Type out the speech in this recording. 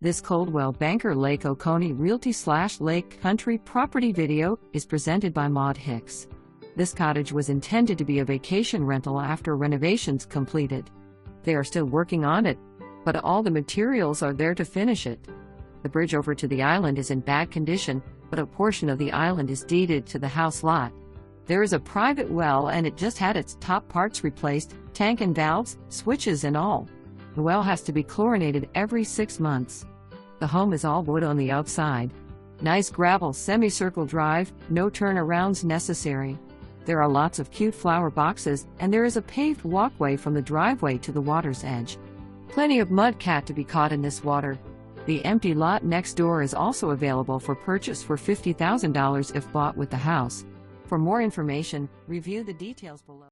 This Coldwell Banker Lake Oconee Realty / Lake Country property video is presented by Maud Hicks. This cottage was intended to be a vacation rental after renovations completed. They are still working on it, but all the materials are there to finish it. The bridge over to the island is in bad condition, but a portion of the island is deeded to the house lot. There is a private well and it just had its top parts replaced, tank and valves, switches and all. The well has to be chlorinated every 6 months. The home is all wood on the outside. Nice gravel semicircle drive, no turnarounds necessary. There are lots of cute flower boxes and there is a paved walkway from the driveway to the water's edge. Plenty of mudcat to be caught in this water. The empty lot next door is also available for purchase for $50,000 if bought with the house. For more information, review the details below.